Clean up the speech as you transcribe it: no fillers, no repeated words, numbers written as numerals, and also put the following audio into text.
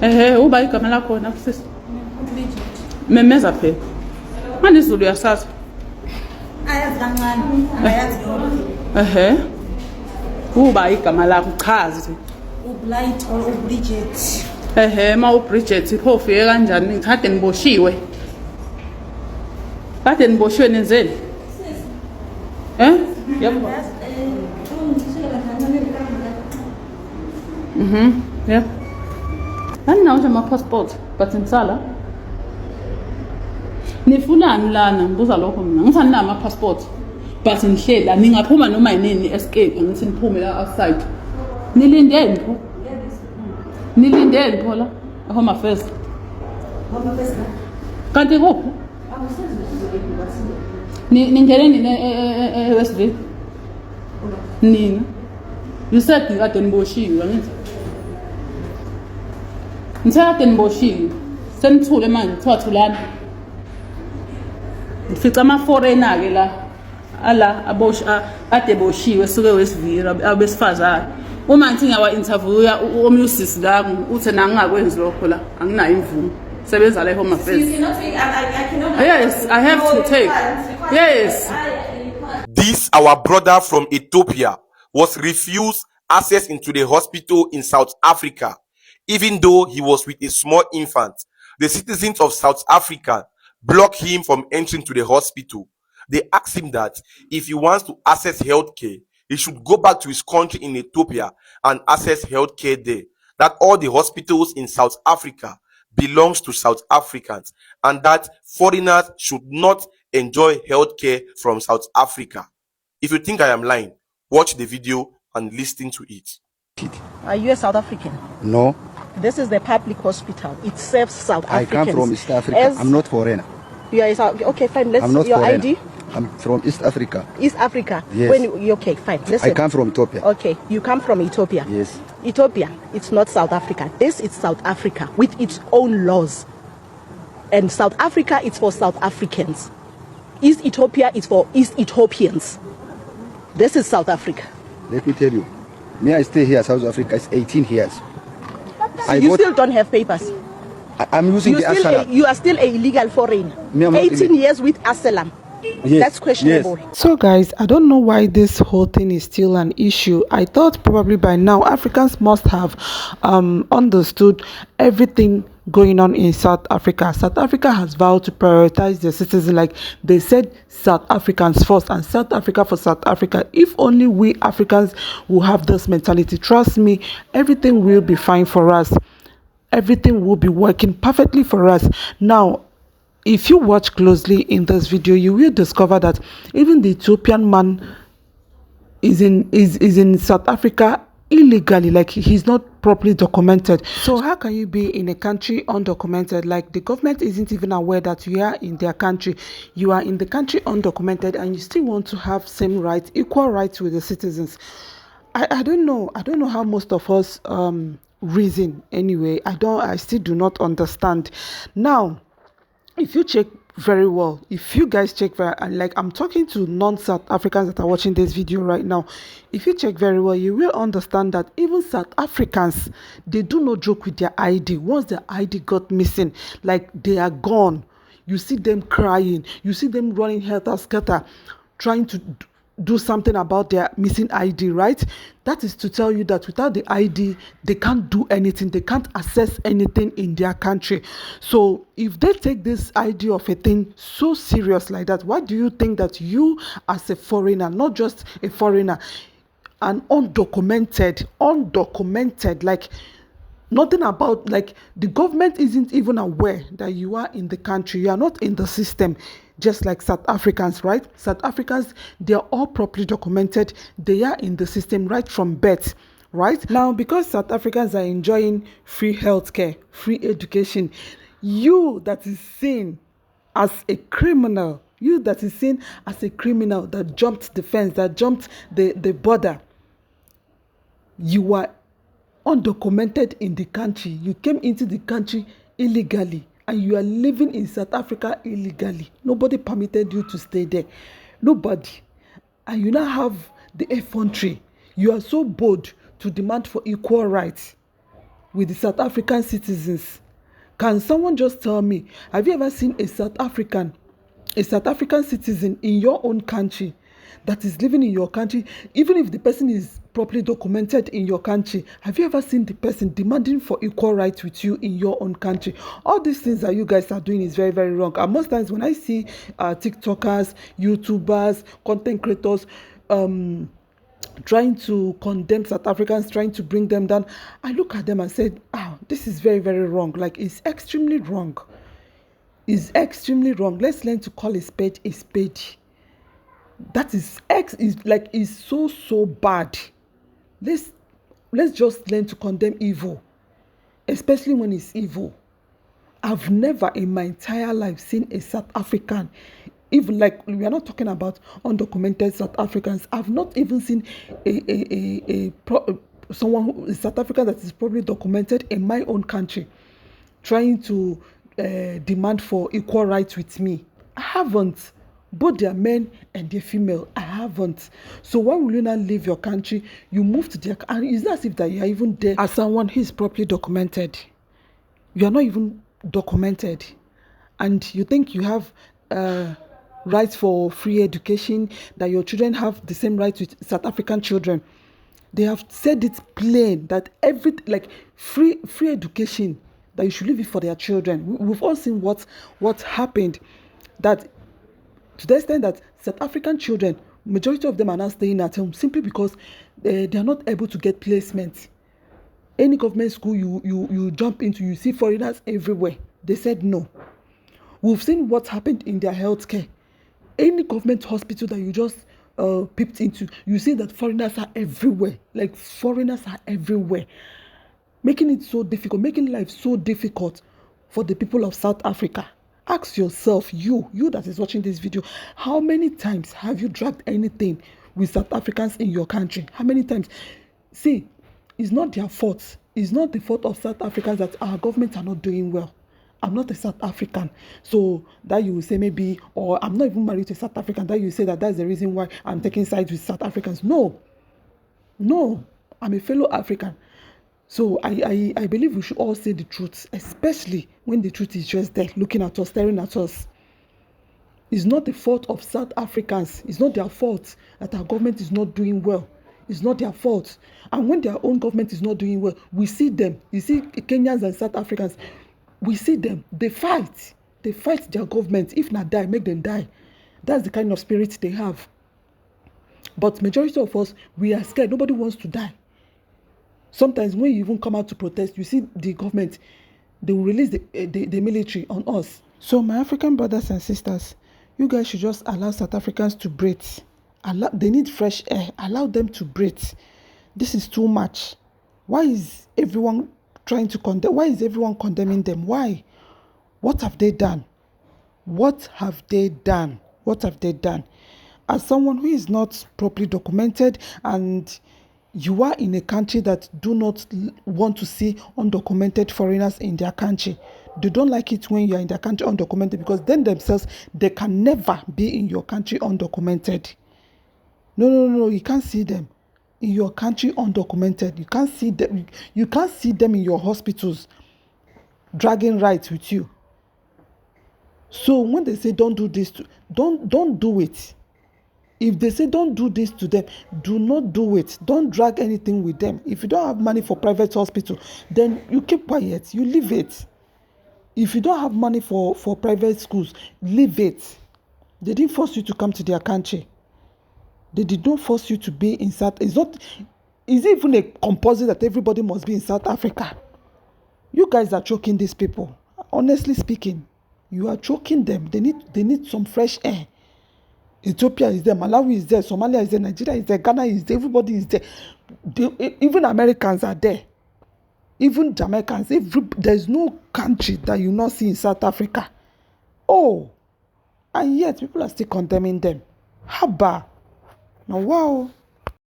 Uba igama lakho na sis. Memeza phela. Manje izulu yasazi. Ayazi kancane, ayazi yonke. Uba igama lakho chazi. Ublight or Bridget. Ma uBridget iphofu ye kanjani? Kade niboshiwe. Kade niboshiwe nenzeni? Yebo. Yeah. Aninawo ama passport but insala. Nifunani lana ngibuza lokho mina. Ngithanda ama passport but nihlela ningaphuma noma yini escape ngithi niphume la outside. Nilindeni pho? Nilindeni pho la? Home affairs. Home affairs. Kanti kuphi? Ningene nini Westville? Nini? You said kade niboshiwe ngithi. Ngithathe niboshiwe. Senithule manje kuthiwa Ngifica ama foreigner ke la ala ade boshiwe suke Westville abesifazana. Uma ngithi ngiyawa interview omnye usisi la uthi nangingakwenzi lokho la anginayo imvumo. Sebenza la Home Affairs. Yes, I have to take. Yes. This our brother from Ethiopia was refused access into the hospital in South Africa, even though he was with a small infant. The citizens of South Africa blocked him from entering to the hospital. They asked him that if he wants to access healthcare, he should go back to his country in Ethiopia and access healthcare there. That all the hospitals in South Africa belongs to South Africans and that foreigners should not enjoy healthcare from South Africa. If you think I am lying, watch the video and listen to it. Are you a South African? No. This is the public hospital. It serves South Africans. I come from East Africa. I'm not foreigner. You are South. Okay, fine. Let's. I'm not Your foreigner. ID. I'm from East Africa. East Africa. Yes. Okay, fine. Listen. I come from Ethiopia. Okay, you come from Ethiopia. Yes. Ethiopia. It's not South Africa. This is South Africa with its own laws. And South Africa is for South Africans. East Ethiopia is for East Ethiopians. This is South Africa. Let me tell you. Me, I stay here, South Africa. It's 18 years. So you still don't have papers. I'm using the asylum. You are still an illegal foreigner. Me, 18 years with asylum. Yes. That's questionable. Yes. So guys, I don't know why this whole thing is still an issue. I thought probably by now Africans must have understood everything going on in South Africa. South Africa has vowed to prioritize their citizens, like they said, South Africans first and South Africa for South Africa. If only we Africans will have this mentality, trust me, everything will be fine for us. Everything will be working perfectly for us. Now, if you watch closely in this video, you will discover that even the Ethiopian man is in South Africa illegally, like he's not properly documented. So how can you be in a country undocumented? Like the government isn't even aware that you are in their country. You are in the country undocumented and you still want to have same rights, equal rights with the citizens. I don't know how most of us reason anyway. I still do not understand. Now, if you check very well, if you guys check very, and like I'm talking to non-South Africans that are watching this video right now, if you check very well, you will understand that even South Africans, they do not joke with their ID. Once their ID got missing, like they are gone, you see them crying, you see them running helter-skelter, trying to do something about their missing ID, right? That is to tell you that without the ID, they can't do anything. They can't access anything in their country. So if they take this idea of a thing so serious like that, why do you think that you as a foreigner, not just a foreigner, an undocumented, like nothing about, like the government isn't even aware that you are in the country, you are not in the system, just like South Africans, right? South Africans, they are all properly documented. They are in the system right from birth, right? Now, because South Africans are enjoying free healthcare, free education, you that is seen as a criminal, that jumped the fence, that jumped the border, you are undocumented in the country. You came into the country illegally and you are living in South Africa illegally. Nobody permitted you to stay there. Nobody. And you now have the effrontery. You are so bold to demand for equal rights. with the South African citizens. Can someone just tell me, have you ever seen a South African citizen in your own country that is living in your country, even if the person is properly documented in your country? Have you ever seen the person demanding for equal rights with you in your own country? All these things that you guys are doing is very, very wrong. And most times when I see TikTokers, YouTubers, content creators trying to condemn South Africans, trying to bring them down, I look at them and say, oh, this is very, very wrong. Like, it's extremely wrong. It's extremely wrong. Let's learn to call a spade a spade. That is so bad. Let's just learn to condemn evil, especially when it's evil. I've never in my entire life seen a South African, even like, we are not talking about undocumented South Africans. I've not even seen someone who is South African that is probably documented in my own country trying to demand for equal rights with me. I haven't. Both they are men and they're female. I haven't. So why will you not leave your country? You move to their, and it's not as if that you are even there as someone who is properly documented. You are not even documented, and you think you have rights for free education, that your children have the same rights with South African children. They have said it plain that free education, that you should leave it for their children. We've all seen what happened, that to the extent that South African children, majority of them are not staying at home simply because they are not able to get placement. Any government school you jump into, you see foreigners everywhere. They said no. We've seen what happened in their healthcare. Any government hospital that you just peeped into, you see that foreigners are everywhere. Like, foreigners are everywhere, making it so difficult, making life so difficult for the people of South Africa. Ask yourself, you that is watching this video, how many times have you dragged anything with South Africans in your country? How many times? See, it's not their fault. It's not the fault of South Africans that our governments are not doing well. I'm not a South African, so that you will say maybe, or I'm not even married to a South African, that you say that's the reason why I'm taking sides with South Africans. No, I'm a fellow African. So I believe we should all say the truth, especially when the truth is just there, looking at us, staring at us. It's not the fault of South Africans. It's not their fault that our government is not doing well. It's not their fault. And when their own government is not doing well, we see them. You see Kenyans and South Africans, we see them. They fight. They fight their government. If not die, make them die. That's the kind of spirit they have. But majority of us, we are scared. Nobody wants to die. Sometimes when you even come out to protest, you see the government, they will release the military on us. So my African brothers and sisters, you guys should just allow South Africans to breathe. They need fresh air. Allow them to breathe. This is too much. Why is everyone trying to condemn? Why is everyone condemning them? Why? What have they done? What have they done? What have they done? As someone who is not properly documented, and you are in a country that do not want to see undocumented foreigners in their country. They don't like it when you are in their country undocumented, because then themselves, they can never be in your country undocumented. No, you can't see them in your country undocumented. You can't see them. You can't see them in your hospitals dragging rights with you. So when they say don't do this, don't do it. If they say don't do this to them, do not do it. Don't drag anything with them. If you don't have money for private hospital, then you keep quiet. You leave it. If you don't have money for private schools, leave it. They didn't force you to come to their country. They did not force you to be in South. Is it even a compulsory that everybody must be in South Africa? You guys are choking these people. Honestly speaking, you are choking them. They need some fresh air. Ethiopia is there, Malawi is there, Somalia is there, Nigeria is there, Ghana is there, everybody is there. Even Americans are there. Even Jamaicans. There's no country that you not see in South Africa. Oh, and yet people are still condemning them. Haba. Now, wow.